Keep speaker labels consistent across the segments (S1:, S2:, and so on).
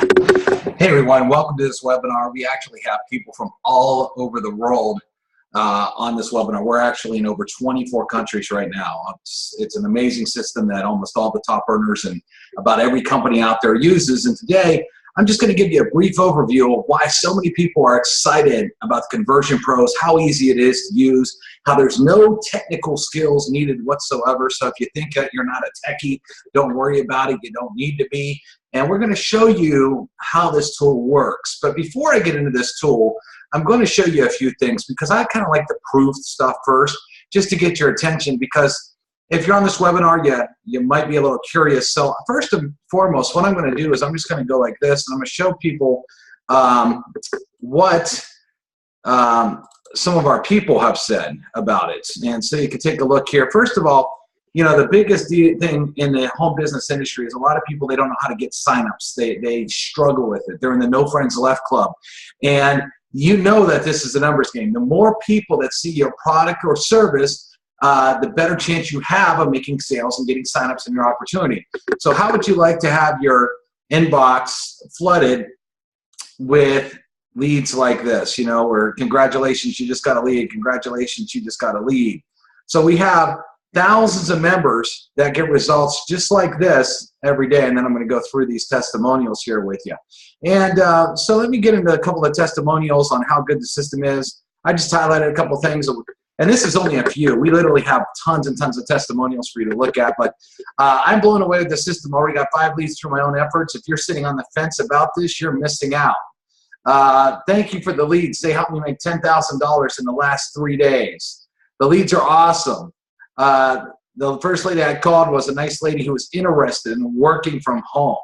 S1: Hey everyone, welcome to this webinar. We actually have people from all over the world on this webinar. We're actually in over 24 countries right now. It's an amazing system that almost all the top earners and about every company out there uses. And today, I'm just going to give you a brief overview of why so many people are excited about the Conversion Pros, how easy it is to use, how there's no technical skills needed whatsoever. So if you think that you're not a techie, don't worry about it. You don't need to be. And we're going to show you how this tool works. But before I get into this tool, I'm going to show you a few things because I kind of like to prove stuff first just to get your attention, because if you're on this webinar, you might be a little curious. So first and foremost, what I'm going to do is I'm just going to go like this, and I'm going to show people what some of our people have said about it. And so you can take a look here. First of all, you know, the biggest thing in the home business industry is a lot of people, they don't know how to get signups. They struggle with it. They're in the No Friends Left Club. And you know that this is a numbers game. The more people that see your product or service, the better chance you have of making sales and getting signups in your opportunity. So how would you like to have your inbox flooded with leads like this, you know, or congratulations, you just got a lead, congratulations, you just got a lead. So we have thousands of members that get results just like this every day, and then I'm going to go through these testimonials here with you. And so let me get into a couple of testimonials on how good the system is. I just highlighted a couple of things, and this is only a few. We literally have tons and tons of testimonials for you to look at, but I'm blown away with the system. I already got 5 leads through my own efforts. If you're sitting on the fence about this, you're missing out. Thank you for the leads. They helped me make $10,000 in the last 3 days. The leads are awesome. The first lady I called was a nice lady who was interested in working from home.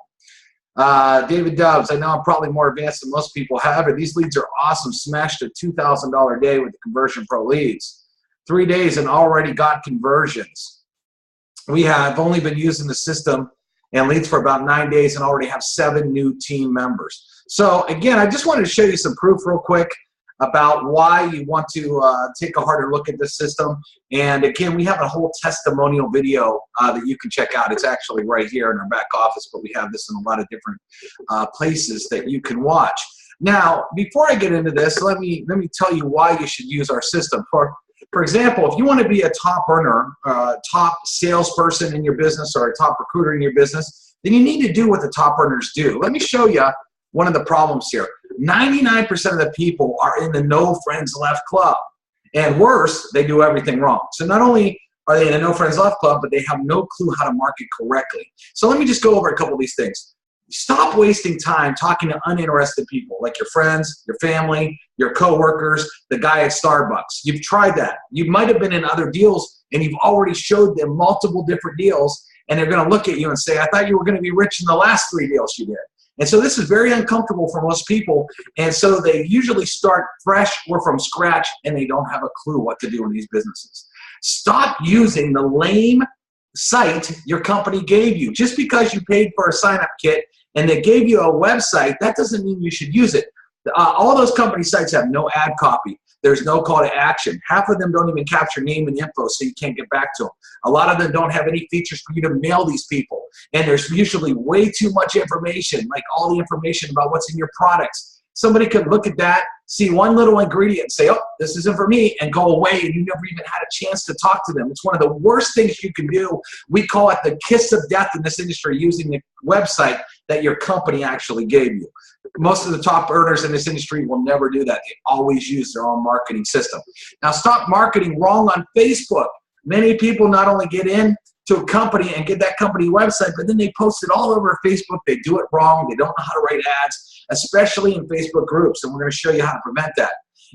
S1: David Dobbs, I know I'm probably more advanced than most people. However, these leads are awesome. Smashed a $2,000 day with the Conversion Pro leads. 3 days and already got conversions. We have only been using the system and leads for about 9 days and already have 7 new team members. So again, I just wanted to show you some proof real quick about why you want to take a harder look at this system. And again, we have a whole testimonial video that you can check out. It's actually right here in our back office, but we have this in a lot of different places that you can watch. Now, before I get into this, let me tell you why you should use our system. For example, if you want to be a top earner, top salesperson in your business, or a top recruiter in your business, then you need to do what the top earners do. Let me show you one of the problems here. 99% of the people are in the No Friends Left Club. And worse, they do everything wrong. So not only are they in a No Friends Left Club, but they have no clue how to market correctly. So let me just go over a couple of these things. Stop wasting time talking to uninterested people, like your friends, your family, your coworkers, the guy at Starbucks. You've tried that. You might have been in other deals, and you've already showed them multiple different deals, and they're going to look at you and say, I thought you were going to be rich in the last 3 deals you did. And so this is very uncomfortable for most people, and so they usually start fresh or from scratch, and they don't have a clue what to do in these businesses. Stop using the lame site your company gave you. Just because you paid for a sign-up kit and they gave you a website, that doesn't mean you should use it. All those company sites have no ad copy. There's no call to action. Half of them don't even capture name and info, so you can't get back to them. A lot of them don't have any features for you to mail these people. And there's usually way too much information, like all the information about what's in your products. Somebody could look at that, see one little ingredient, say, oh, this isn't for me, and go away, and you never even had a chance to talk to them. It's one of the worst things you can do. We call it the kiss of death in this industry, using the website that your company actually gave you. Most of the top earners in this industry will never do that. They always use their own marketing system. Now, stop marketing wrong on Facebook. Many people not only get in to a company and get that company website, but then they post it all over Facebook. They do it wrong. They don't know how to write ads, especially in Facebook groups, and we're going to show you how to prevent that.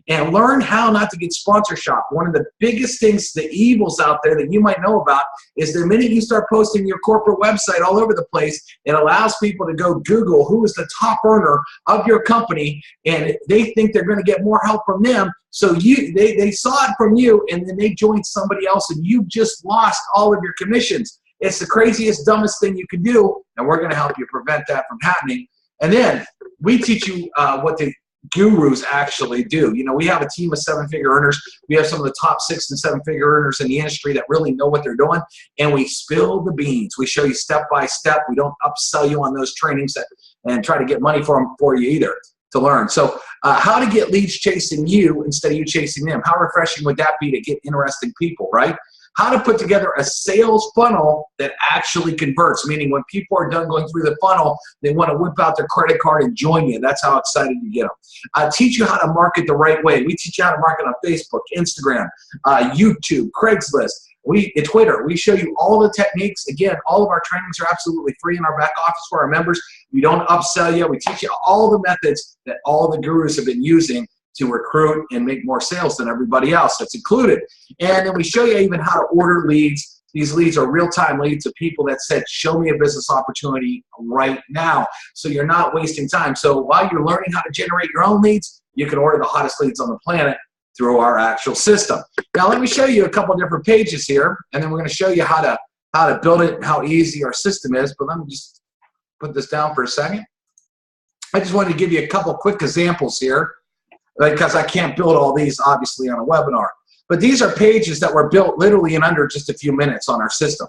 S1: And learn how not to get sponsorship. One of the biggest things, the evils out there that you might know about, is the minute you start posting your corporate website all over the place, it allows people to go Google who is the top earner of your company, and they think they're going to get more help from them. So they saw it from you, and then they joined somebody else, and you've just lost all of your commissions. It's the craziest, dumbest thing you can do, and we're going to help you prevent that from happening. And then we teach you what the gurus actually do. You know, we have a team of 7-figure earners. We have some of the top 6 and 7-figure earners in the industry that really know what they're doing, and we spill the beans. We show you step by step. We don't upsell you on those trainings that and try to get money for you either to learn. So how to get leads chasing you instead of you chasing them. How refreshing would that be to get interesting people, right? How to put together a sales funnel that actually converts, meaning when people are done going through the funnel, they want to whip out their credit card and join you. That's how excited you get them. Teach you how to market the right way. We teach you how to market on Facebook, Instagram, YouTube, Craigslist, Twitter. We show you all the techniques. Again, all of our trainings are absolutely free in our back office for our members. We don't upsell you. We teach you all the methods that all the gurus have been using to recruit and make more sales than everybody else. That's included. And then we show you even how to order leads. These leads are real-time leads of people that said, show me a business opportunity right now. So you're not wasting time. So while you're learning how to generate your own leads, you can order the hottest leads on the planet through our actual system. Now let me show you a couple different pages here, and then we're going to show you how to build it and how easy our system is. But let me just put this down for a second. I just wanted to give you a couple quick examples here, because I can't build all these obviously on a webinar. But these are pages that were built literally in under just a few minutes on our system.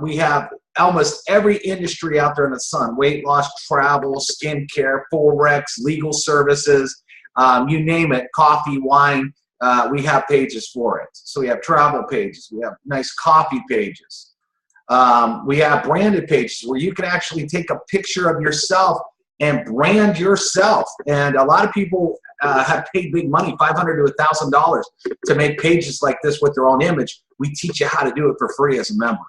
S1: We have almost every industry out there in the sun: weight loss, travel, skincare, Forex, legal services, you name it, coffee, wine. We have pages for it. So we have travel pages. We have nice coffee pages. We have branded pages where you can actually take a picture of yourself and brand yourself. And a lot of people have paid big money, $500 to $1,000, to make pages like this with their own image. We teach you how to do it for free as a member.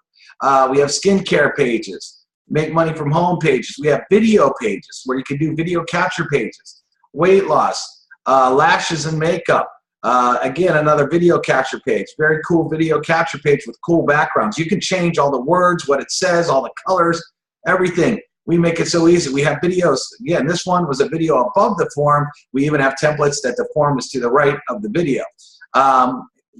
S1: We have skincare pages, make money from home pages. We have video pages where you can do video capture pages, weight loss, lashes and makeup. Again, another video capture page, very cool video capture page with cool backgrounds. You can change all the words, what it says, all the colors, everything. We make it so easy. We have videos. Again, this one was a video above the form. We even have templates that the form is to the right of the video.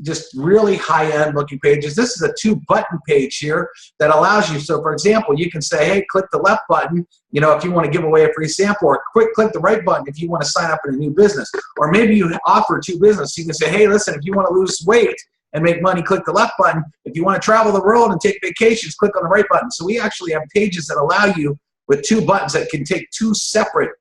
S1: Just really high-end looking pages. This is a 2-button page here that allows you. So, for example, you can say, hey, click the left button, you know, if you want to give away a free sample, or click the right button if you want to sign up in a new business. Or maybe you offer 2 business. You can say, hey, listen, if you want to lose weight and make money, click the left button. If you want to travel the world and take vacations, click on the right button. So we actually have pages that allow you with 2 buttons that can take 2 separate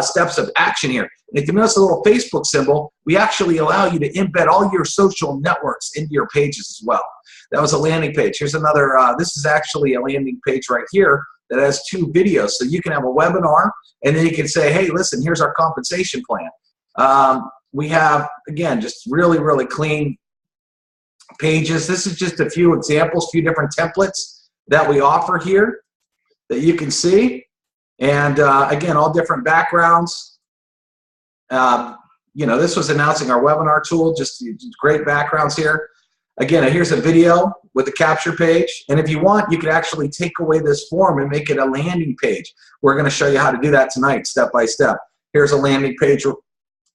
S1: steps of action here. And if you notice the little Facebook symbol, we actually allow you to embed all your social networks into your pages as well. That was a landing page. Here's another, this is actually a landing page right here that has 2 videos. So you can have a webinar, and then you can say, hey, listen, here's our compensation plan. We have, again, just really, really clean pages. This is just a few examples, few different templates that we offer here that you can see. And again, all different backgrounds. You know, this was announcing our webinar tool, just great backgrounds here. Again, here's a video with a capture page. And if you want, you could actually take away this form and make it a landing page. We're going to show you how to do that tonight, step by step. Here's a landing page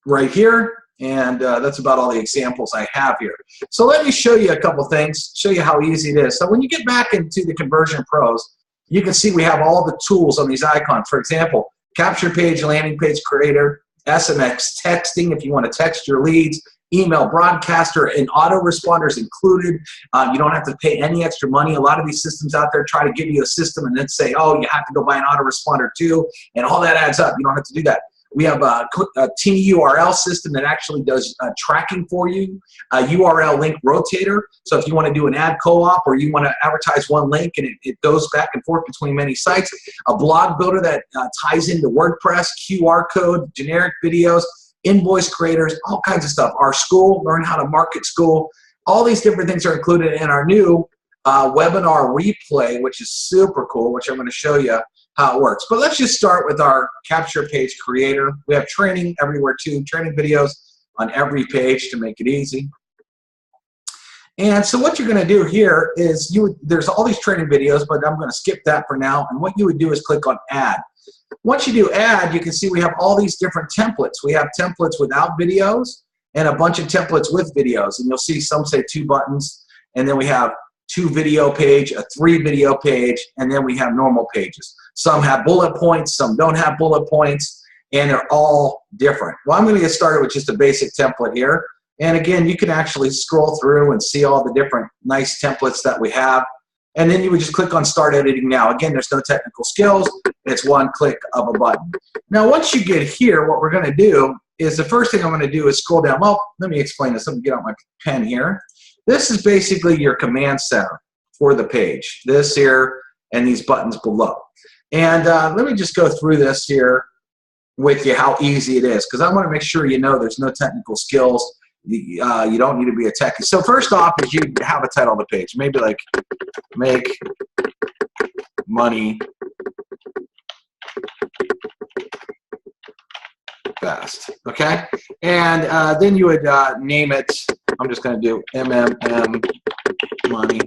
S1: right here. And that's about all the examples I have here. So let me show you a couple things, show you how easy it is. So when you get back into the Conversion Pros, you can see we have all the tools on these icons. For example, capture page, landing page creator, SMS texting if you want to text your leads, email broadcaster, and autoresponders included. You don't have to pay any extra money. A lot of these systems out there try to give you a system and then say, oh, you have to go buy an autoresponder too, and all that adds up. You don't have to do that. We have a TURL system that actually does tracking for you, a URL link rotator. So if you want to do an ad co-op or you want to advertise one link and it goes back and forth between many sites, a blog builder that ties into WordPress, QR code, generic videos, invoice creators, all kinds of stuff. Our school, Learn How to Market School, all these different things are included in our new webinar replay, which is super cool, which I'm going to show you how it works. But let's just start with our capture page creator. We have training everywhere too, training videos on every page to make it easy. And so what you're going to do here is there's all these training videos, but I'm going to skip that for now. And what you would do is click on add. Once you do add, you can see we have all these different templates. We have templates without videos and a bunch of templates with videos. And you'll see some say 2 buttons, and then we have 2 video page, a 3 video page, and then we have normal pages. Some have bullet points, some don't have bullet points, and they're all different. Well, I'm going to get started with just a basic template here. And again, you can actually scroll through and see all the different nice templates that we have. And then you would just click on Start Editing Now. Again, there's no technical skills. It's one click of a button. Now, once you get here, what we're going to do is the first thing I'm going to do is scroll down. Well, let me explain this. Let me get out my pen here. This is basically your command center for the page. This here and these buttons below. And let me just go through this here with you, how easy it is, because I want to make sure you know there's no technical skills. You don't need to be a techie. So first off is you have a title on the page. Maybe like Make Money Fast. Okay? And then you would name it, I'm just going to do MMM Money.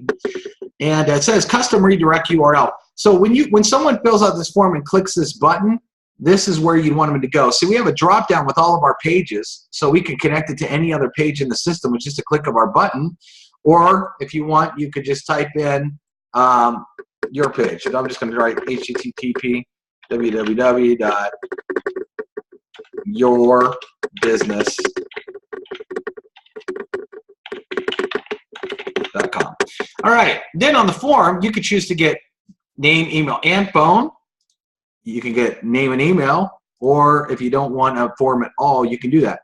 S1: And it says custom redirect URL. So when someone fills out this form and clicks this button, this is where you want them to go. See, we have a drop down with all of our pages, so we can connect it to any other page in the system with just a click of our button. Or if you want, you could just type in your page. And I'm just going to write http www.yourbusiness.com. All right. Then on the form, you could choose to get name, email, and phone. You can get name and email, or if you don't want a form at all, you can do that.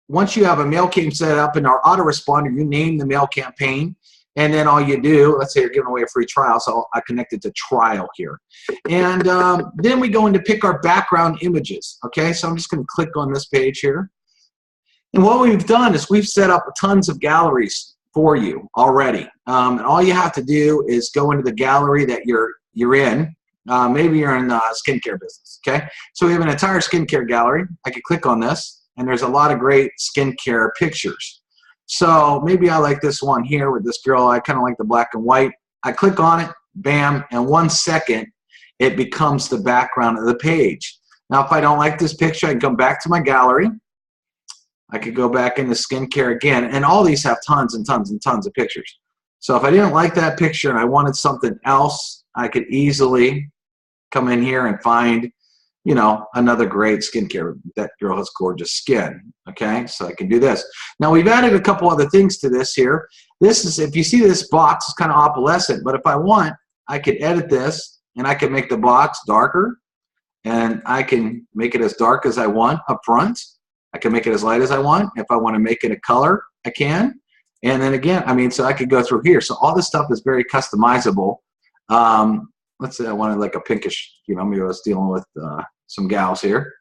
S1: Once you have a mail campaign set up in our autoresponder, you name the mail campaign, and then all you do, let's say you're giving away a free trial, so I connect it to trial here. And then we go into pick our background images, okay? So I'm just gonna click on this page here. And what we've done is we've set up tons of galleries for you already. And all you have to do is go into the gallery that you're in. Maybe you're in the skincare business, okay? So we have an entire skincare gallery. I could click on this, and there's a lot of great skincare pictures. So maybe I like this one here with this girl. I kind of like the black and white. I click on it, bam, and 1 second, it becomes the background of the page. Now, if I don't like this picture, I can come back to my gallery. I could go back into skincare again, and all these have tons and tons and tons of pictures. So if I didn't like that picture and I wanted something else, I could easily come in here and find, you know, another great skincare. That girl has gorgeous skin, okay? So I can do this. Now, we've added a couple other things to this here. This is, if you see this box, it's kind of opalescent, but if I want, I could edit this, and I can make the box darker, and I can make it as dark as I want up front. I can make it as light as I want. If I want to make it a color, I can. And then again, I mean, so I could go through here. So all this stuff is very customizable. Let's say I wanted like a pinkish, you know, maybe I was dealing with some gals here.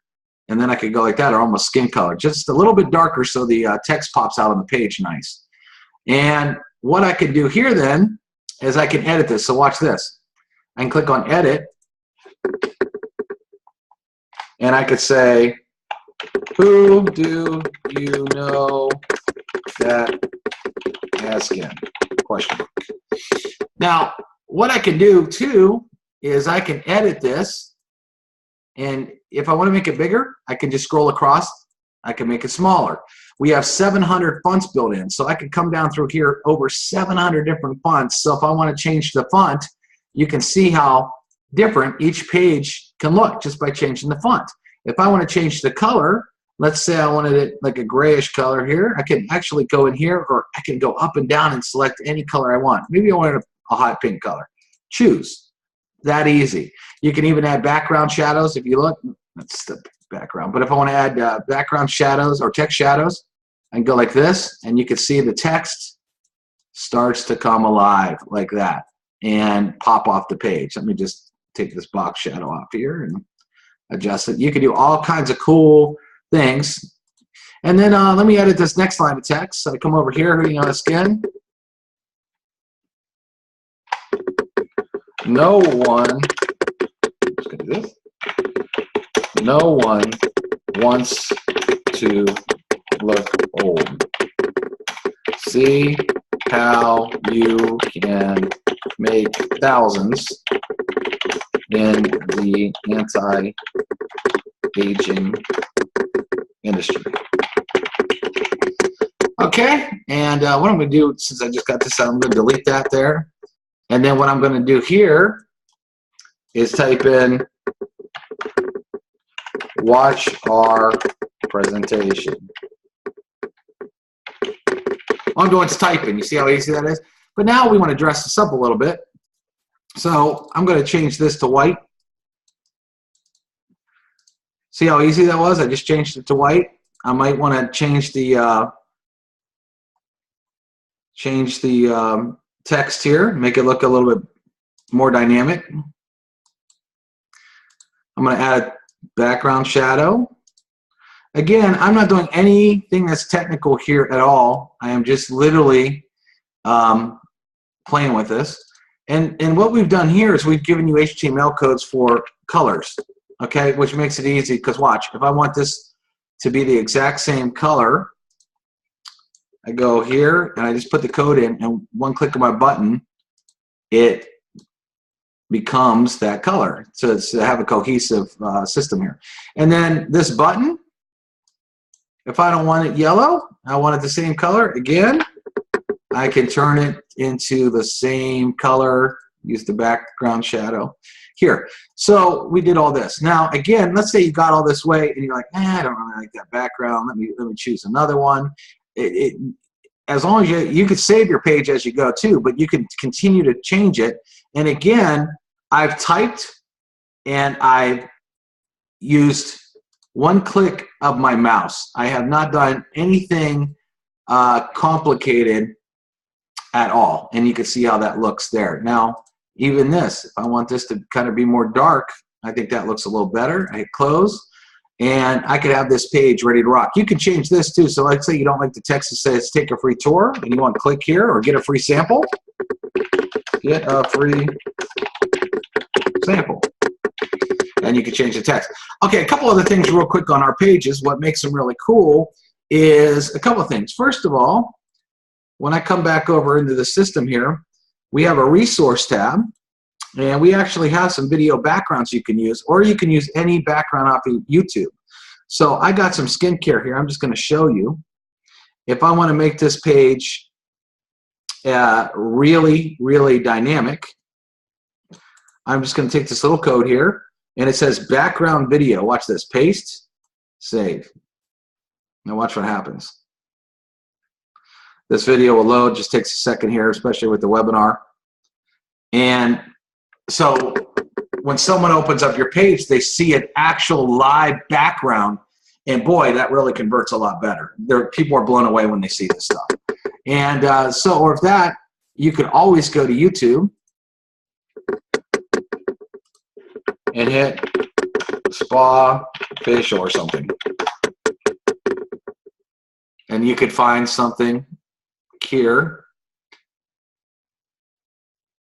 S1: And then I could go like that, or almost skin color, just a little bit darker so the text pops out on the page nice. And what I could do here then is I can edit this. So watch this. I can click on edit. And I could say, who do you know that has skin? Question mark. Now, what I can do too is I can edit this, and if I want to make it bigger, I can just scroll across. I can make it smaller. We have 700 fonts built in, so I can come down through here over 700 different fonts. So if I want to change the font, you can see how different each page can look just by changing the font. If I want to change the color, let's say I wanted it like a grayish color here, I can actually go in here, or I can go up and down and select any color I want. Maybe I wanted a hot pink color. Choose. That easy. You can even add background shadows. If you look, that's the background. But if I want to add background shadows or text shadows, I can go like this, and you can see the text starts to come alive like that and pop off the page. Let me just take this box shadow off here and adjust it. You can do all kinds of cool things. And then let me edit this next line of text. So I come over here, who do you know has skin? No one, just gonna do this. No one wants to look old. See how you can make thousands in the anti-aging industry. Okay, and what I'm going to do, since I just got this out, I'm going to delete that there. And then what I'm going to do here is type in, watch our presentation. All I'm doing is typing. You see how easy that is? But now we want to dress this up a little bit. So I'm going to change this to white. See how easy that was? I just changed it to white. I might want to change the text here, make it look a little bit more dynamic. I'm going to add a background shadow. Again, I'm not doing anything that's technical here at all. I am just literally playing with this. And what we've done here is we've given you HTML codes for colors, okay, which makes it easy because watch, if I want this to be the exact same color, I go here and I just put the code in, and one click of my button, it becomes that color. So it's to have a cohesive system here. And then this button, if I don't want it yellow, I want it the same color, again, I can turn it into the same color, use the background shadow here. So we did all this. Now, again, let's say you got all this way and you're like, I don't really like that background. Let me choose another one. As long as you could save your page as you go too, but you can continue to change it. And again, I've typed and I've used one click of my mouse. I have not done anything complicated at all. And you can see how that looks there. Now, even this, if I want this to kind of be more dark, I think that looks a little better. I hit close, and I could have this page ready to rock. You can change this too. So let's say you don't like the text that says take a free tour, and you want to click here or get a free sample. Get a free sample. And you can change the text. Okay, a couple other things real quick on our pages. What makes them really cool is a couple of things. First of all, when I come back over into the system here, we have a resource tab, and we actually have some video backgrounds you can use, or you can use any background off of YouTube. So I got some skincare here. I'm just going to show you. If I want to make this page really, really dynamic, I'm just going to take this little code here, and it says background video. Watch this. Paste, save. Now watch what happens. This video will load, just takes a second here, especially with the webinar. And so when someone opens up your page, they see an actual live background, and boy, that really converts a lot better. People are blown away when they see this stuff. And or if that, you can always go to YouTube and hit spa facial or something. And you could find something here,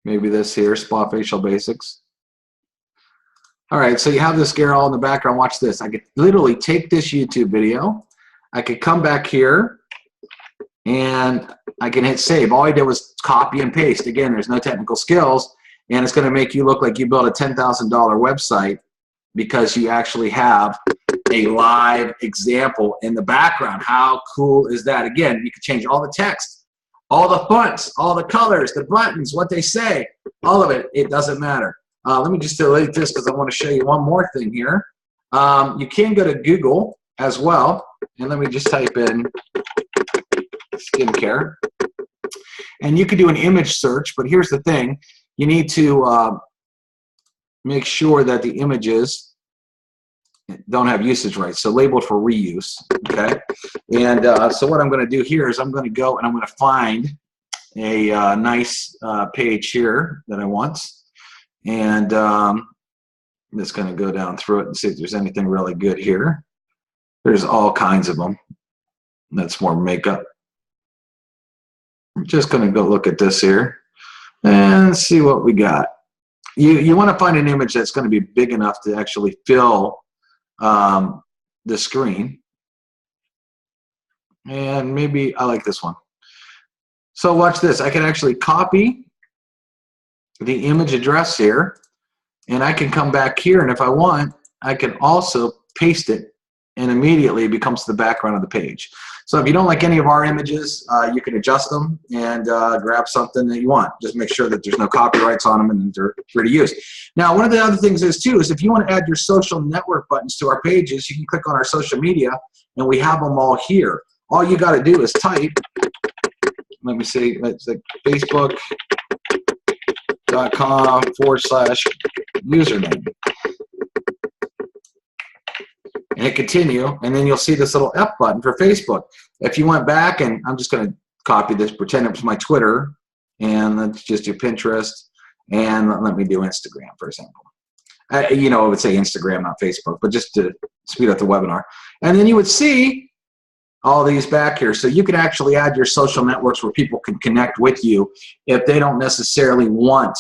S1: maybe this here, spa facial basics. All right, so you have this gear all in the background. Watch this. I could literally take this YouTube video, I could come back here, and I can hit save. All I did was copy and paste. Again, there's no technical skills, and it's going to make you look like you built a $10,000 website because you actually have a live example in the background. How cool is that? Again, you can change all the text, all the fonts, all the colors, the buttons, what they say, all of it. It doesn't matter. Let me just delete this because I want to show you one more thing here. You can go to Google as well, and let me just type in skincare. And you can do an image search, but here's the thing. You need to make sure that the images don't have usage rights, so labeled for reuse, okay? And so what I'm going to do here is I'm going to go and I'm going to find a nice page here that I want, and I'm just going to go down through it and see if there's anything really good here. There's all kinds of them. That's more makeup. I'm just going to go look at this here and see what we got. You want to find an image that's going to be big enough to actually fill the screen, and maybe I like this one. So watch this. I can actually copy the image address here, and I can come back here, and if I want, I can also paste it, and immediately it becomes the background of the page. So if you don't like any of our images, you can adjust them and grab something that you want. Just make sure that there's no copyrights on them and they're free to use. Now, one of the other things is too, is if you want to add your social network buttons to our pages, you can click on our social media, and we have them all here. All you got to do is type let me see, it's like facebook.com/username. And hit continue, and then you'll see this little F button for Facebook. If you went back, and I'm just going to copy this, pretend it was my Twitter, and let's just do Pinterest, and let me do Instagram, for example. You know, I would say Instagram, not Facebook, but just to speed up the webinar. And then you would see all these back here. So you can actually add your social networks where people can connect with you if they don't necessarily want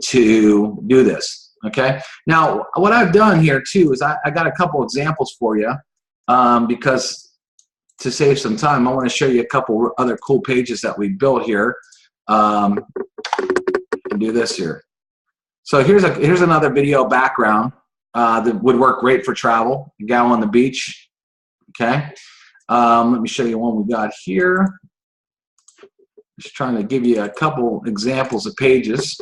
S1: to do this, okay? Now, what I've done here too is I got a couple examples for you because to save some time, I want to show you a couple other cool pages that we built here. And do this here. So here's another video background that would work great for travel. A gal on the beach, okay? Let me show you one we got here. Just trying to give you a couple examples of pages.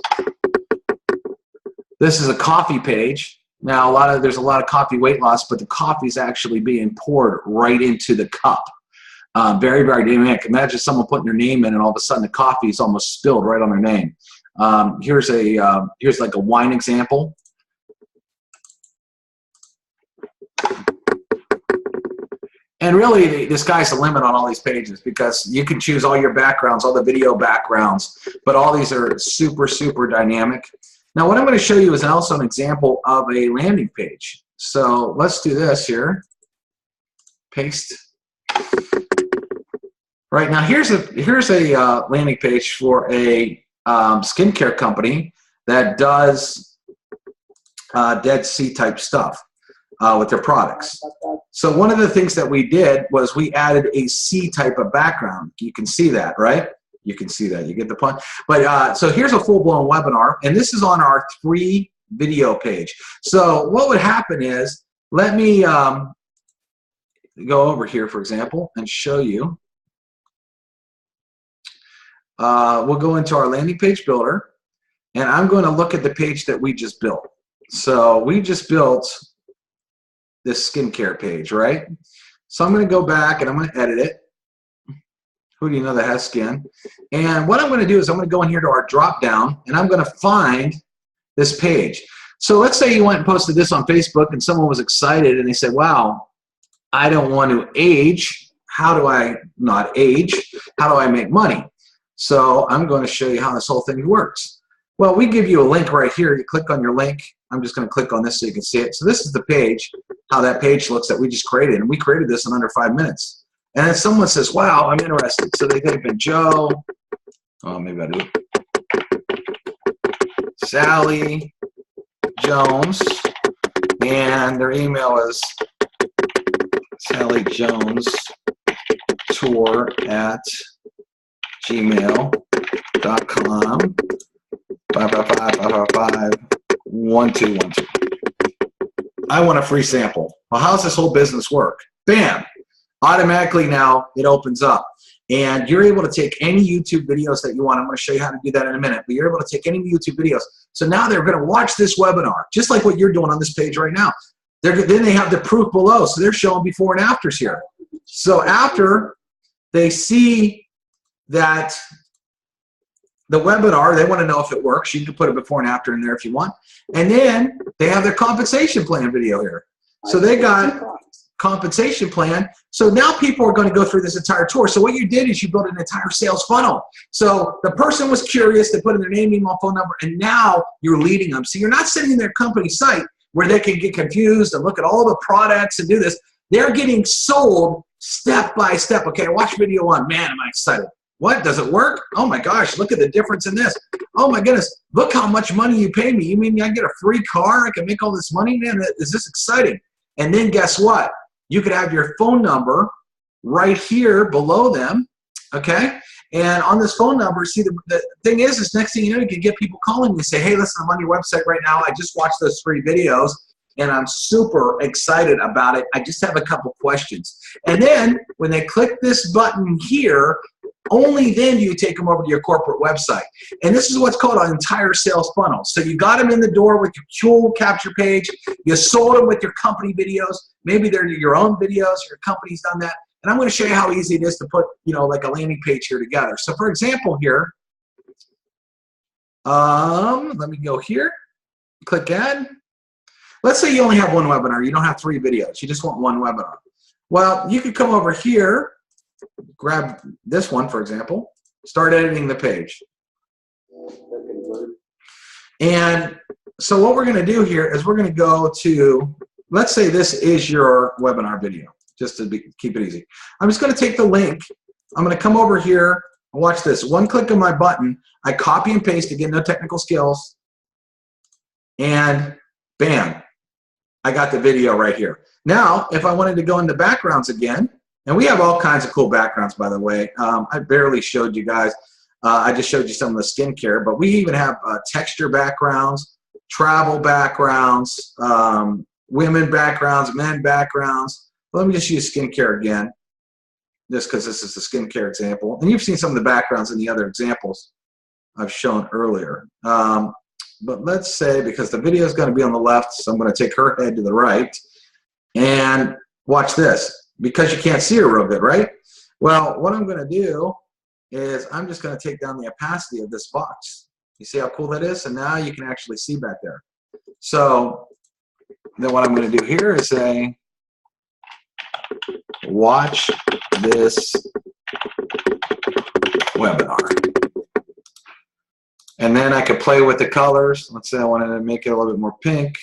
S1: This is a coffee page. Now there's a lot of coffee weight loss, but the coffee is actually being poured right into the cup. Very, very dynamic. Imagine someone putting their name in, and all of a sudden the coffee is almost spilled right on their name. Here's like a wine example. And really, the sky's the limit on all these pages because you can choose all your backgrounds, all the video backgrounds, but all these are super, super dynamic. Now, what I'm going to show you is also an example of a landing page. So let's do this here. Paste. Right now, here's a landing page for a skincare company that does Dead Sea type stuff with their products. So one of the things that we did was we added a sea type of background. You can see that, right? You can see that. You get the point. But so here's a full-blown webinar, and this is on our 3 video page. So what would happen is, let me go over here, for example, and show you. We'll go into our landing page builder, and I'm going to look at the page that we just built. So we just built this skincare page, right? So I'm going to go back and I'm going to edit it. Who do you know that has skin? And what I'm going to do is I'm going to go in here to our drop down, and I'm going to find this page. So let's say you went and posted this on Facebook, and someone was excited, and they said, wow, I don't want to age. How do I not age? How do I make money? So I'm going to show you how this whole thing works. Well, we give you a link right here. You click on your link. I'm just going to click on this so you can see it. So this is the page, how that page looks that we just created. And we created this in under 5 minutes. And then someone says, wow, I'm interested. So they type in Joe. Oh, maybe I do. Sally Jones. And their email is sallyjonestour@gmail.com. 555-555-1212. I want a free sample. Well, how's this whole business work? Bam! Automatically now it opens up. And you're able to take any YouTube videos that you want. I'm going to show you how to do that in a minute. But you're able to take any YouTube videos. So now they're going to watch this webinar, just like what you're doing on this page right now. Then they have the proof below. So they're showing before and afters here. So after they see that the webinar, they want to know if it works. You can put a before and after in there if you want. And then they have their compensation plan video here. So they got compensation plan. So now people are going to go through this entire tour. So what you did is you built an entire sales funnel. So the person was curious, they put in their name, email, phone number, and now you're leading them. So you're not sitting in their company site where they can get confused and look at all the products and do this. They're getting sold step by step. Okay, watch video 1. Man, am I excited. What? Does it work? Oh my gosh, look at the difference in this. Oh my goodness, look how much money you pay me. You mean I get a free car? I can make all this money? Man, is this exciting? And then guess what? You could have your phone number right here below them, okay? And on this phone number, see, the thing is next thing you know, you can get people calling you and say, hey, listen, I'm on your website right now. I just watched those 3 videos, and I'm super excited about it. I just have a couple questions. And then when they click this button here, only then do you take them over to your corporate website. And this is what's called an entire sales funnel. So you got them in the door with your cool capture page. You sold them with your company videos. Maybe they're your own videos. Your company's done that. And I'm going to show you how easy it is to put, like a landing page here together. So for example here, let me go here, click add. Let's say you only have one webinar. You don't have 3 videos. You just want one webinar. Well, you could come over here, grab this one, for example, start editing the page. And so what we're going to do here is we're going to go to, let's say this is your webinar video, just to keep it easy. I'm just going to take the link. I'm going to come over here and watch this. One click of my button, I copy and paste, again, no technical skills, and bam, I got the video right here. Now, if I wanted to go into backgrounds again, and we have all kinds of cool backgrounds, by the way. I barely showed you guys. I just showed you some of the skincare, but we even have texture backgrounds, travel backgrounds, women backgrounds, men backgrounds. Let me just use skincare again, just because this is a skincare example. And you've seen some of the backgrounds in the other examples I've shown earlier. But let's say, because the video is going to be on the left, so I'm going to take her head to the right. And watch this, because you can't see her real good, right? Well, what I'm going to do is I'm just going to take down the opacity of this box. You see how cool that is? And now you can actually see back there. So then what I'm going to do here is say, watch this webinar. And then I could play with the colors. Let's say I wanted to make it a little bit more pink.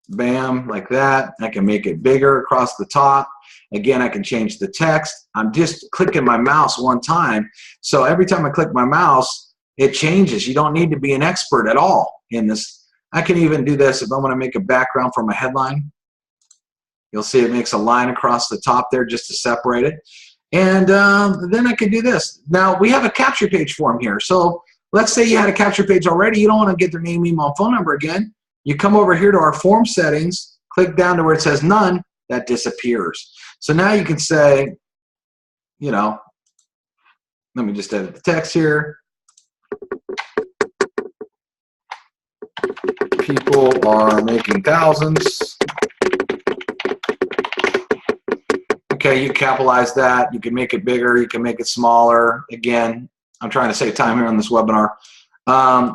S1: Bam, like that. I can make it bigger across the top. Again, I can change the text. I'm just clicking my mouse one time. So every time I click my mouse, it changes. You don't need to be an expert at all in this. I can even do this if I want to make a background for my headline. You'll see it makes a line across the top there just to separate it. And then I can do this. Now, we have a capture page form here. So let's say you had a capture page already. You don't want to get their name, email, and phone number again. You come over here to our form settings, click down to where it says none, that disappears. So now you can say, let me just edit the text here. People are making thousands. Okay, you capitalize that. You can make it bigger. You can make it smaller. Again, I'm trying to save time here on this webinar.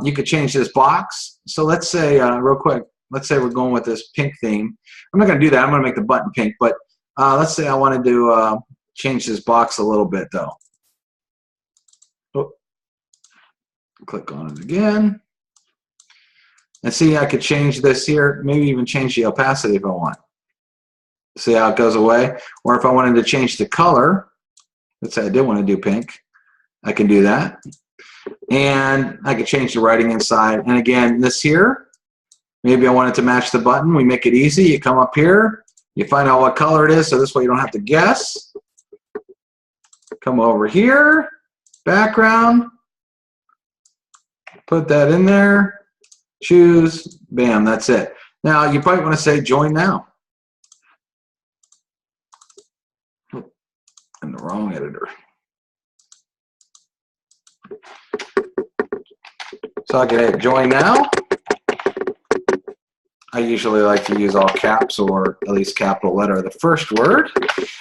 S1: You could change this box. So let's say, real quick, let's say we're going with this pink theme. I'm not going to do that. I'm going to make the button pink. But let's say I wanted to change this box a little bit, though. Oh. Click on it again. And see, I could change this here. Maybe even change the opacity if I want. See how it goes away? Or if I wanted to change the color, let's say I did want to do pink, I can do that. And I can change the writing inside. And again, this here, maybe I want it to match the button. We make it easy. You come up here, you find out what color it is, so this way you don't have to guess. Come over here, background, put that in there, choose, bam, that's it. Now, you probably want to say join now. In the wrong editor. So I can hit join now. I usually like to use all caps or at least capital letter the first word.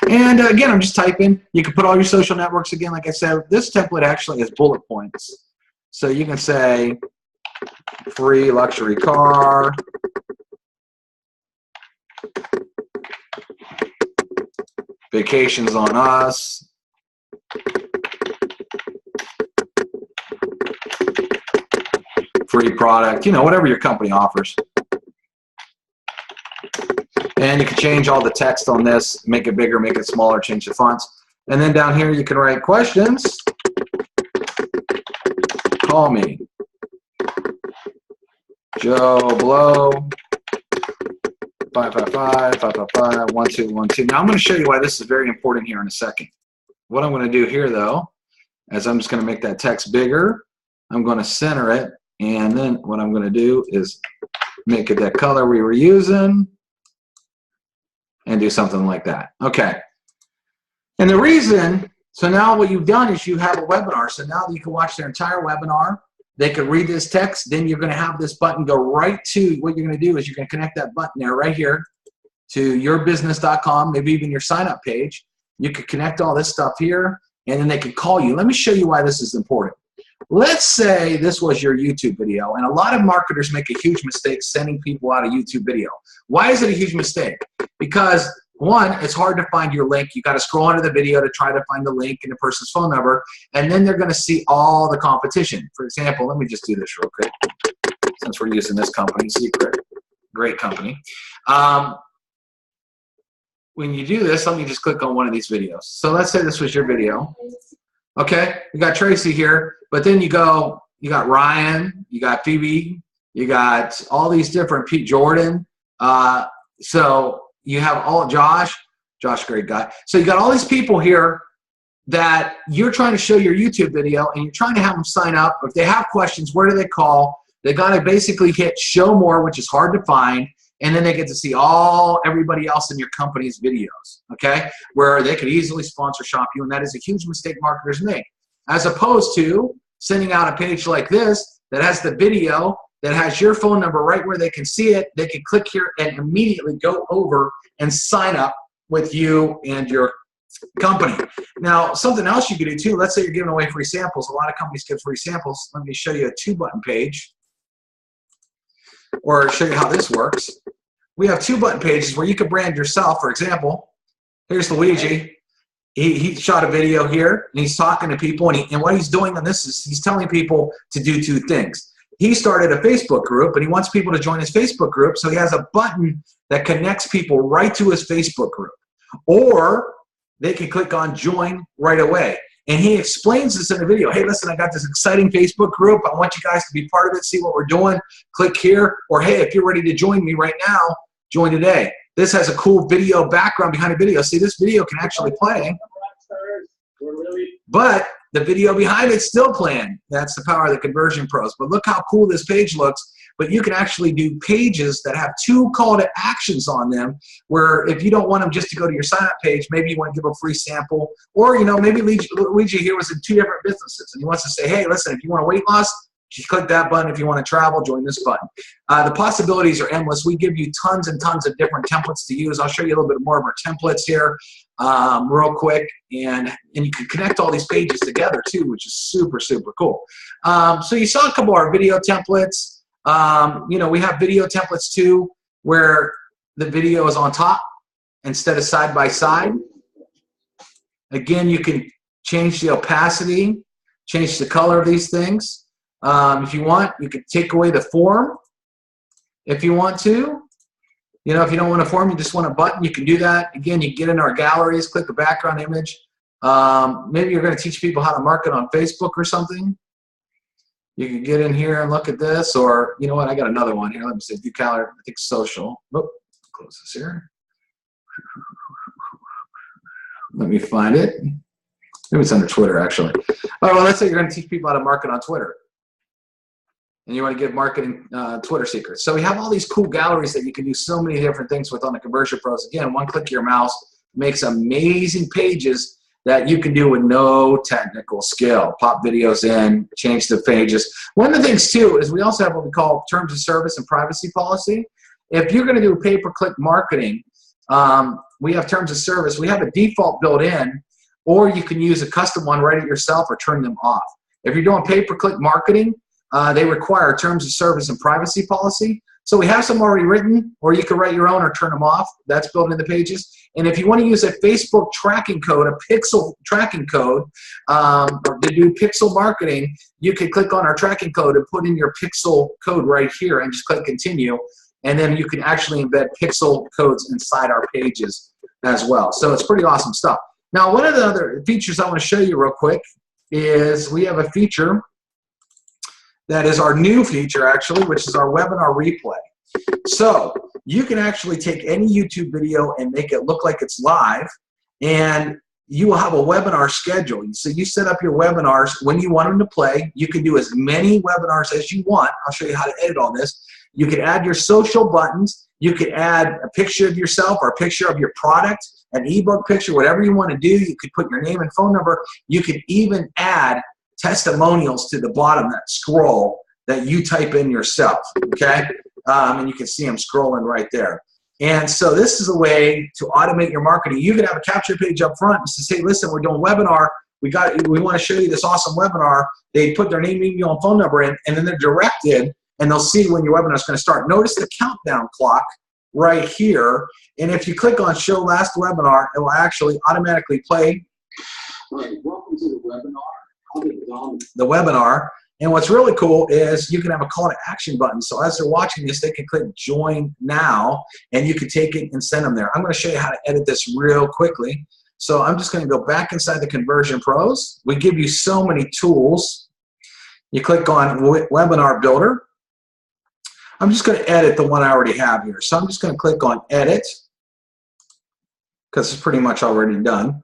S1: And again, I'm just typing. You can put all your social networks again. Like I said, this template actually has bullet points. So you can say free luxury car. Vacations on us. Free product, whatever your company offers. And you can change all the text on this, make it bigger, make it smaller, change the fonts. And then down here you can write questions. Call me. Joe Blow. 555-555-1212. Now I'm going to show you why this is very important here in a second. What I'm going to do here, though, is I'm just going to make that text bigger. I'm going to center it, and then what I'm going to do is make it that color we were using, and do something like that. Okay. And the reason, so now what you've done is you have a webinar. So now you can watch their entire webinar. They could read this text. Then you're going to have this button go right to, what you're going to do is you're going to connect that button there right here to yourbusiness.com, maybe even your sign up page. You could connect all this stuff here, and then they could call you. Let me show you why this is important. Let's say this was your YouTube video, and a lot of marketers make a huge mistake sending people out a YouTube video. Why is it a huge mistake? Because one, it's hard to find your link. You got to scroll under the video to try to find the link and the person's phone number, and then they're going to see all the competition. For example, let me just do this real quick, since we're using this company, Secret, great company. When you do this, let me just click on one of these videos. So let's say this was your video. Okay, you got Tracy here, but then you got Ryan, you got Phoebe, you got all these different, Pete Jordan. So you have all Josh, great guy. So you got all these people here that you're trying to show your YouTube video, and you're trying to have them sign up. If they have questions, where do they call? They got to basically hit show more, which is hard to find. And then they get to see everybody else in your company's videos, okay, where they could easily sponsor shop you, and that is a huge mistake marketers make. As opposed to sending out a page like this that has the video, that has your phone number right where they can see it. They can click here and immediately go over and sign up with you and your company. Now, something else you could do too, let's say you're giving away free samples. A lot of companies give free samples. Let me show you a 2-button page, or show you how this works. We have 2-button pages where you can brand yourself. For example, here's Luigi. He shot a video here, and he's talking to people, and what he's doing on this is he's telling people to do 2 things. He started a Facebook group, and he wants people to join his Facebook group, so he has a button that connects people right to his Facebook group. Or they can click on join right away. And he explains this in the video. Hey, listen, I got this exciting Facebook group. I want you guys to be part of it, see what we're doing. Click here. Or, hey, if you're ready to join me right now, join today. This has a cool video background behind the video. See, this video can actually play, but the video behind it's still playing. That's the power of the Conversion Pros. But look how cool this page looks. But you can actually do pages that have 2 call to actions on them, where if you don't want them just to go to your sign-up page, maybe you want to give a free sample. Or, you know, maybe Luigi here was in 2 different businesses, and he wants to say, hey, listen, if you want a weight loss, just click that button. If you want to travel, join this button. The possibilities are endless. We give you tons and tons of different templates to use. I'll show you a little bit more of our templates here real quick. And you can connect all these pages together too, which is super, super cool. So you saw a couple of our video templates. You know, we have video templates too, where the video is on top instead of side by side. Again, you can change the opacity, change the color of these things. If you want, you could take away the form if you want to. You know, if you don't want a form, you just want a button, you can do that. Again, you get in our galleries, click the background image. Maybe you're going to teach people how to market on Facebook or something. You can get in here and look at this, or you know what, I got another one here. Let me see, do calendar, I think social. Oh, close this here. Let me find it. Maybe it's under Twitter, actually. Oh, well, let's say you're going to teach people how to market on Twitter, and you want to give marketing Twitter secrets. So we have all these cool galleries that you can do so many different things with on the Conversion Pros. Again, one click of your mouse makes amazing pages that you can do with no technical skill. Pop videos in, change the pages. One of the things, too, is we also have what we call terms of service and privacy policy. If you're going to do pay-per-click marketing, we have terms of service. We have a default built in, or you can use a custom one, write it yourself, or turn them off. If you're doing pay-per-click marketing, they require terms of service and privacy policy. So we have some already written, or you can write your own or turn them off. That's built in the pages. And if you want to use a Facebook tracking code, a pixel tracking code, or to do pixel marketing, you can click on our tracking code and put in your pixel code right here and just click continue. And then you can actually embed pixel codes inside our pages as well. So it's pretty awesome stuff. Now, one of the other features I want to show you real quick is we have a feature that is our new feature, actually, which is our webinar replay. So you can actually take any YouTube video and make it look like it's live, and you will have a webinar schedule. So you set up your webinars when you want them to play. You can do as many webinars as you want. I'll show you how to edit all this. You can add your social buttons. You can add a picture of yourself or a picture of your product, an ebook picture, whatever you want to do. You could put your name and phone number. You could even add testimonials to the bottom that scroll that you type in yourself, okay? And you can see them scrolling right there. And so this is a way to automate your marketing. You can have a capture page up front to say, listen, we're doing a webinar. We want to show you this awesome webinar. They put their name, email, and phone number in, and then they're directed, and they'll see when your webinar is going to start. Notice the countdown clock right here. And if you click on show last webinar, it will actually automatically play. All right, welcome to the webinar. The webinar. And what's really cool is you can have a call to action button. So as they're watching this, they can click join now, and you can take it and send them there. I'm going to show you how to edit this real quickly. So I'm just going to go back inside the Conversion Pros. We give you so many tools. You click on Webinar Builder. I'm just going to edit the one I already have here. So I'm just going to click on Edit because it's pretty much already done.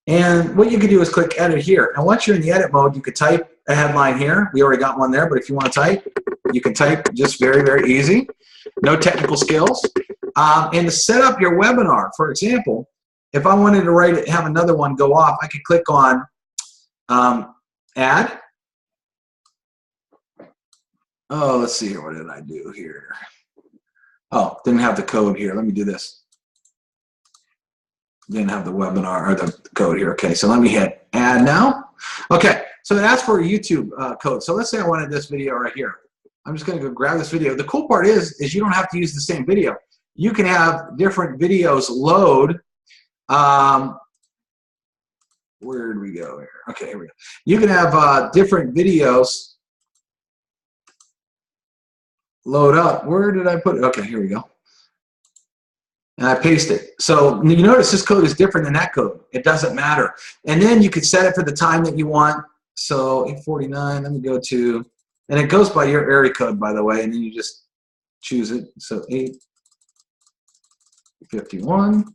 S1: And what you can do is click Edit here. And once you're in the edit mode, you could type a headline here. We already got one there, but if you want to type, you can type just very, very easy. No technical skills. And to set up your webinar, for example, if I wanted to write it, have another one go off, I could click on Add. Oh, let's see here. What did I do here? Oh, didn't have the code here. Let me do this. Didn't have the webinar or the code here. Okay, so let me hit Add now. Okay, so it asks for a YouTube code. So let's say I wanted this video right here. I'm just going to go grab this video. The cool part is you don't have to use the same video. You can have different videos load. Where did we go here? Okay, here we go. You can have different videos load up. Where did I put it? Okay, here we go. And I paste it. So you notice this code is different than that code. It doesn't matter. And then you could set it for the time that you want. So 8:49, let me go to, and it goes by your area code, by the way, and then you just choose it. So 8:51.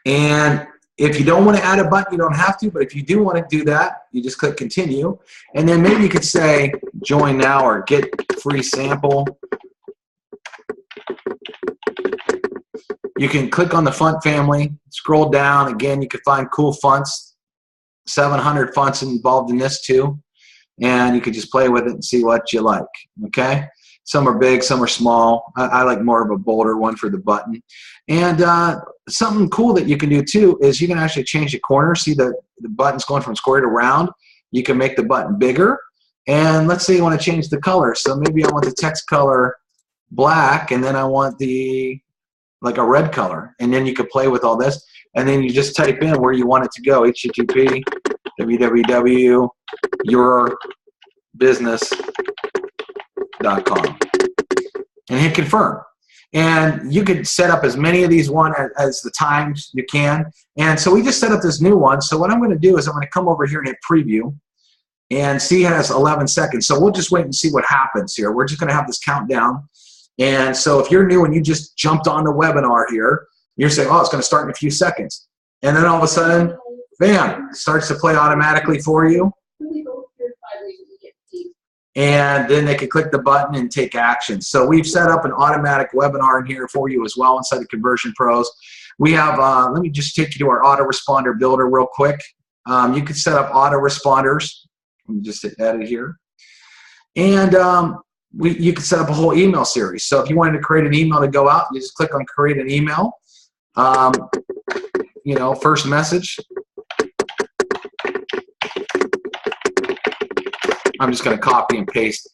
S1: And if you don't want to add a button, you don't have to, but if you do want to do that, you just click continue. And then maybe you could say join now or get free sample. You can click on the font family, scroll down. Again, you can find cool fonts, 700 fonts involved in this too. And you can just play with it and see what you like, okay? Some are big, some are small. I like more of a bolder one for the button. And something cool that you can do too is you can actually change the corner. See the button's going from square to round. You can make the button bigger. And let's say you want to change the color. So maybe I want the text color black, and then I want the like a red color. And then you can play with all this. And then you just type in where you want it to go. HTTP www.yourbusiness.com and hit confirm. And you could set up as many of these as the times you can. And so we just set up this new one. So what I'm going to do is I'm going to come over here and hit preview, and see it has 11 seconds. So we'll just wait and see what happens here. We're just going to have this countdown. And so if you're new and you just jumped on the webinar here, you're saying, oh, it's going to start in a few seconds. And then all of a sudden, bam, it starts to play automatically for you. And then they can click the button and take action. So we've set up an automatic webinar in here for you as well inside the Conversion Pros. We have, let me just take you to our autoresponder builder real quick. You can set up autoresponders. Let me just hit edit here. And you can set up a whole email series. So if you wanted to create an email to go out, you just click on create an email. You know, first message. I'm just going to copy and paste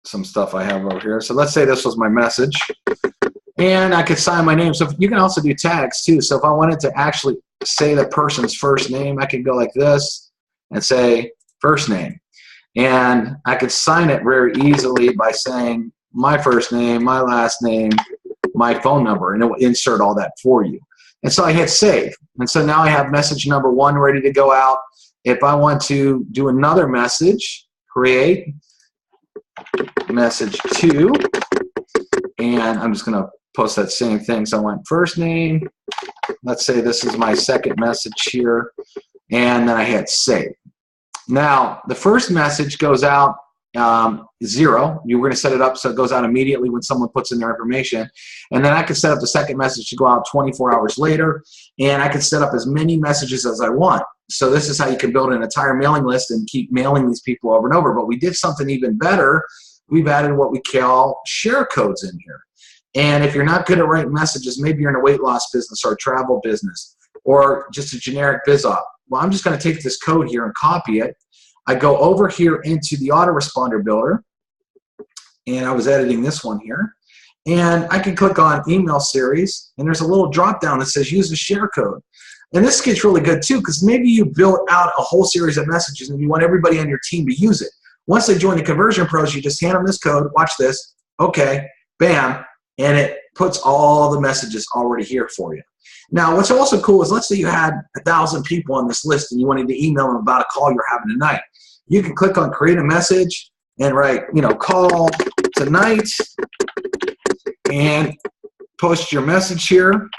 S1: some stuff I have over here. So let's say this was my message. And I could sign my name. So you can also do tags too. So if I wanted to actually say the person's first name, I could go like this and say first name. And I could sign it very easily by saying my first name, my last name, my phone number, and it will insert all that for you. And so I hit save. And so now I have message number 1 ready to go out. If I want to do another message, create message 2, and I'm just going to post that same thing. So I want first name. Let's say this is my second message here, and then I hit save. Now, the first message goes out 0. You're going to set it up so it goes out immediately when someone puts in their information. And then I can set up the second message to go out 24 hours later, and I can set up as many messages as I want. So this is how you can build an entire mailing list and keep mailing these people over and over. But we did something even better. We've added what we call share codes in here. And if you're not good at writing messages, maybe you're in a weight loss business or a travel business or just a generic biz op. Well, I'm just going to take this code here and copy it. I go over here into the autoresponder builder, and I was editing this one here. And I can click on email series, and there's a little drop down that says use a share code. And this gets really good too, because maybe you built out a whole series of messages and you want everybody on your team to use it. Once they join the Conversion Pros, you just hand them this code, watch this, okay, bam, and it puts all the messages already here for you. Now, what's also cool is, let's say you had 1,000 people on this list and you wanted to email them about a call you're having tonight. You can click on create a message and write, call tonight, and post your message here.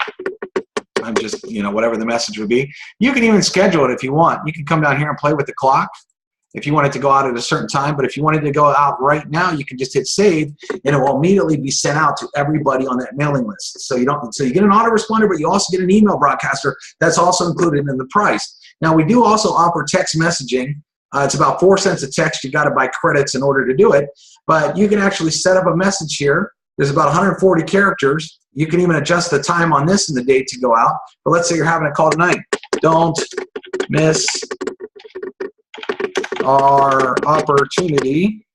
S1: I'm just, whatever the message would be. You can even schedule it if you want. You can come down here and play with the clock if you want it to go out at a certain time. But if you wanted to go out right now, you can just hit save, and it will immediately be sent out to everybody on that mailing list. So you get an autoresponder, but you also get an email broadcaster. That's also included in the price. Now, we do also offer text messaging. It's about 4 cents a text. You got to buy credits in order to do it. But you can actually set up a message here. There's about 140 characters. You can even adjust the time on this and the date to go out. But let's say you're having a call tonight. Don't miss our opportunity.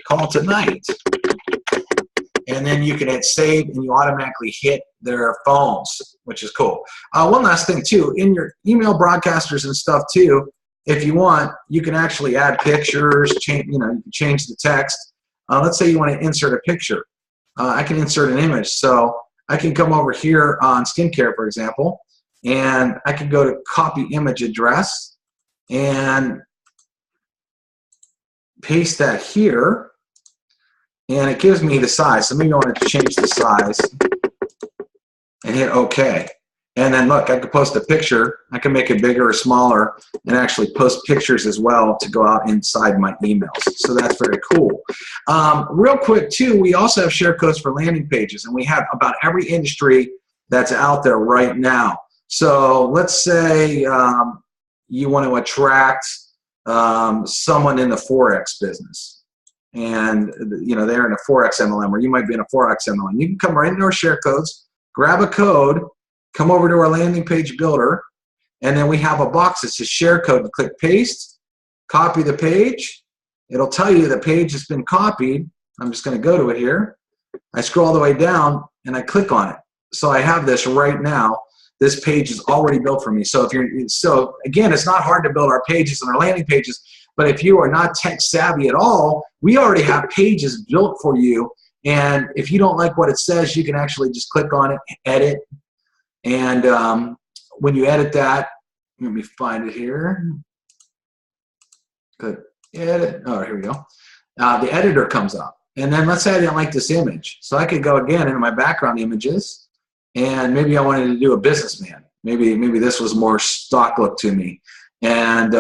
S1: Call tonight. And then you can hit save, and you automatically hit their phones, which is cool. One last thing too, in your email broadcasters and stuff too, if you want, you can actually add pictures, change, you can change the text. Let's say you want to insert a picture. I can insert an image. So I can come over here on skincare, for example, and I can go to copy image address and paste that here. And it gives me the size. So maybe I want to change the size and hit OK. And then look, I could post a picture. I can make it bigger or smaller and actually post pictures as well to go out inside my emails. So that's very cool. Real quick too, we also have share codes for landing pages, and we have about every industry that's out there right now. So let's say you want to attract someone in the Forex business, and they're in a Forex MLM, or you might be in a Forex MLM. You can come right into our share codes, grab a code, come over to our landing page builder, and then we have a box that says share code. You click paste, copy the page. It'll tell you the page has been copied. I'm just going to go to it here. I scroll all the way down and I click on it. So I have this right now. This page is already built for me. So again, it's not hard to build our pages and our landing pages, but if you are not tech savvy at all, we already have pages built for you. And if you don't like what it says, you can actually just click on it, edit. And when you edit that, let me find it here. Good. Edit. Oh, here we go. The editor comes up. And then let's say I didn't like this image. So I could go again into my background images, and maybe I wanted to do a businessman. Maybe this was more stock look to me. And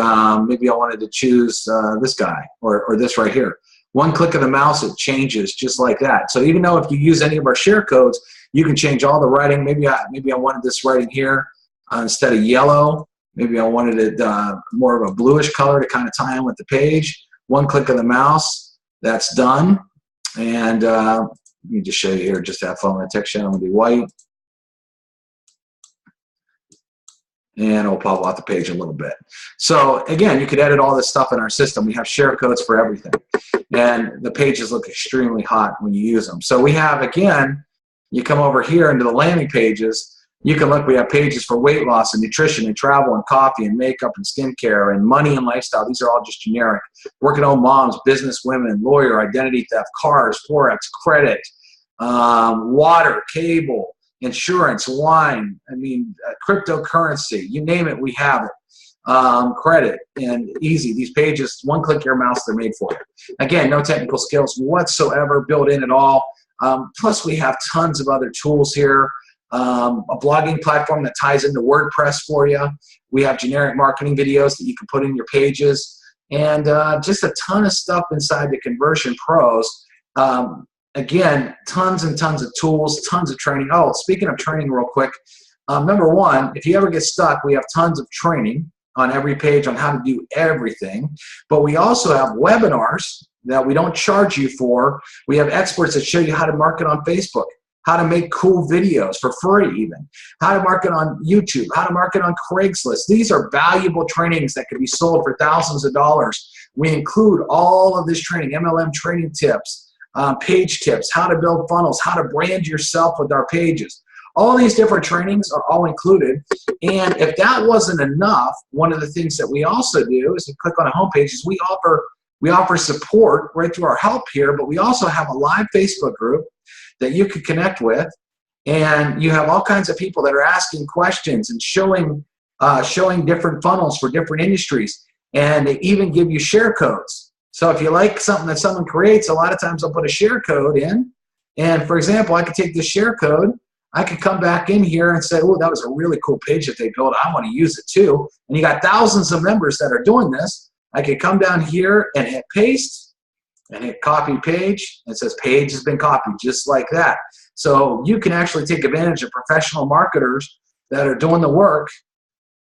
S1: maybe I wanted to choose this guy or this right here. One click of the mouse, it changes just like that. So even though if you use any of our share codes, you can change all the writing. Maybe I wanted this writing here instead of yellow. Maybe I wanted it more of a bluish color to kind of tie in with the page. One click of the mouse, that's done. And let me just show you here, just have fun with the text channel. It'll be white. And it'll pop off the page a little bit. So again, you could edit all this stuff in our system. We have share codes for everything. And the pages look extremely hot when you use them. So we have, again, you come over here into the landing pages, you can look, we have pages for weight loss and nutrition and travel and coffee and makeup and skincare and money and lifestyle. These are all just generic. Working home moms, business women, lawyer, identity theft, cars, Forex, credit, water, cable, insurance, wine, cryptocurrency, you name it, we have it. Credit, and easy. These pages, one click of your mouse, they're made for you. Again, no technical skills whatsoever built in at all. Plus, we have tons of other tools here. A blogging platform that ties into WordPress for you. We have generic marketing videos that you can put in your pages, and just a ton of stuff inside the Conversion Pros. Again, tons and tons of tools, tons of training. Oh, speaking of training real quick, number one, if you ever get stuck, we have tons of training on every page on how to do everything. But we also have webinars that we don't charge you for. We have experts that show you how to market on Facebook, how to make cool videos for free even, how to market on YouTube, how to market on Craigslist. These are valuable trainings that can be sold for thousands of dollars. We include all of this training, MLM training tips, page tips, how to build funnels, how to brand yourself with our pages. All these different trainings are all included. And if that wasn't enough, one of the things that we also do is you click on a homepage is we offer support right through our help here, but we also have a live Facebook group that you can connect with, and you have all kinds of people that are asking questions and showing different funnels for different industries, and they even give you share codes. So if you like something that someone creates, a lot of times I'll put a share code in, and for example, I could take this share code, I could come back in here and say, oh, that was a really cool page that they built, I want to use it too. And you got thousands of members that are doing this. I could come down here and hit paste and hit copy page. It says page has been copied, just like that. So you can actually take advantage of professional marketers that are doing the work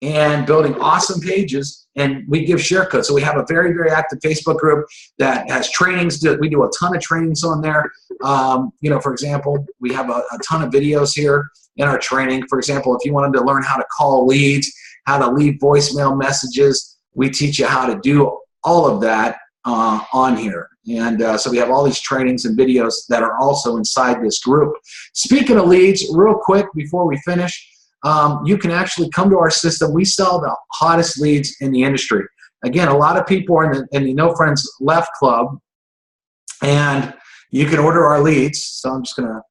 S1: and building awesome pages, and we give share codes. So we have a very, very active Facebook group that has trainings. We do a ton of trainings on there. For example, we have a ton of videos here in our training. For example, if you wanted to learn how to call leads, how to leave voicemail messages, we teach you how to do all of that on here. And so we have all these trainings and videos that are also inside this group. Speaking of leads, real quick before we finish, you can actually come to our system. We sell the hottest leads in the industry. Again, a lot of people are in the No Friends Left Club, and you can order our leads. So I'm just going to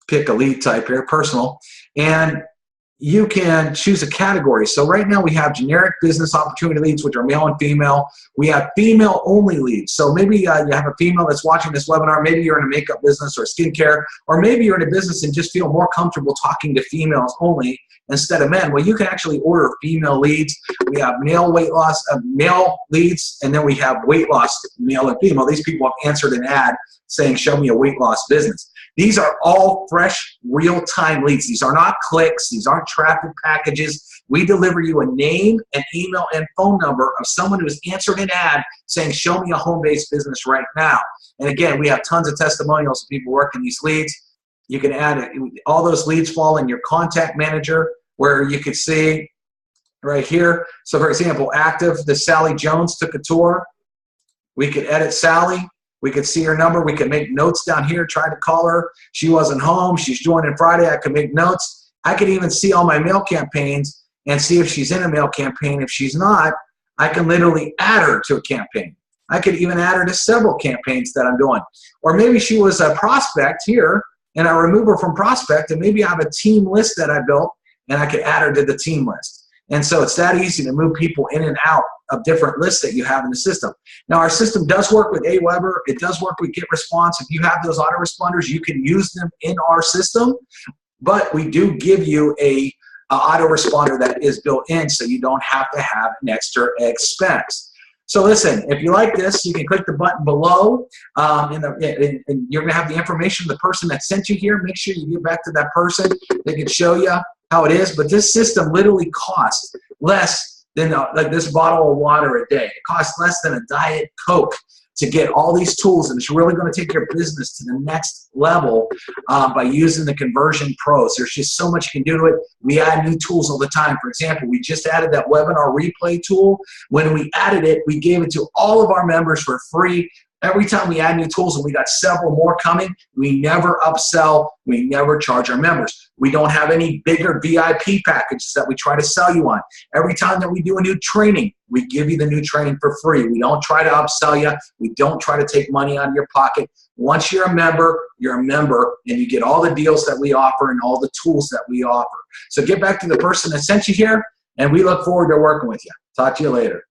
S1: pick a lead type here, personal, and you can choose a category. So right now we have generic business opportunity leads, which are male and female. We have female only leads. So maybe you have a female that's watching this webinar. Maybe you're in a makeup business or skincare, or maybe you're in a business and just feel more comfortable talking to females only instead of men. Well, you can actually order female leads. We have male weight loss, male leads, and then we have weight loss, male and female. These people have answered an ad saying, show me a weight loss business. These are all fresh, real-time leads. These are not clicks. These aren't traffic packages. We deliver you a name, an email, and phone number of someone who has answered an ad saying, show me a home-based business right now. And again, we have tons of testimonials of people working these leads. You can add it. All those leads fall in your contact manager, where you could see right here. So for example, active, the Sally Jones took a tour. We could edit Sally. We could see her number. We could make notes down here, try to call her. She wasn't home. She's joining Friday. I could make notes. I could even see all my mail campaigns and see if she's in a mail campaign. If she's not, I can literally add her to a campaign. I could even add her to several campaigns that I'm doing. Or maybe she was a prospect here, and I remove her from prospect, and maybe I have a team list that I built, and I could add her to the team list. And so it's that easy to move people in and out of different lists that you have in the system. Now, our system does work with Aweber. It does work with GetResponse. If you have those autoresponders, you can use them in our system. But we do give you a autoresponder that is built in, so you don't have to have an extra expense. So listen, if you like this, you can click the button below, and you're going to have the information of the person that sent you here. Make sure you get back to that person. They can show you how it is. But this system literally costs less than like this bottle of water a day. It costs less than a Diet Coke to get all these tools, and it's really going to take your business to the next level by using the Conversion Pros. There's just so much you can do to it. We add new tools all the time. For example, we just added that webinar replay tool. When we added it, we gave it to all of our members for free. Every time we add new tools, and we got several more coming, we never upsell, we never charge our members. We don't have any bigger VIP packages that we try to sell you on. Every time that we do a new training, we give you the new training for free. We don't try to upsell you. We don't try to take money out of your pocket. Once you're a member, and you get all the deals that we offer and all the tools that we offer. So get back to the person that sent you here, and we look forward to working with you. Talk to you later.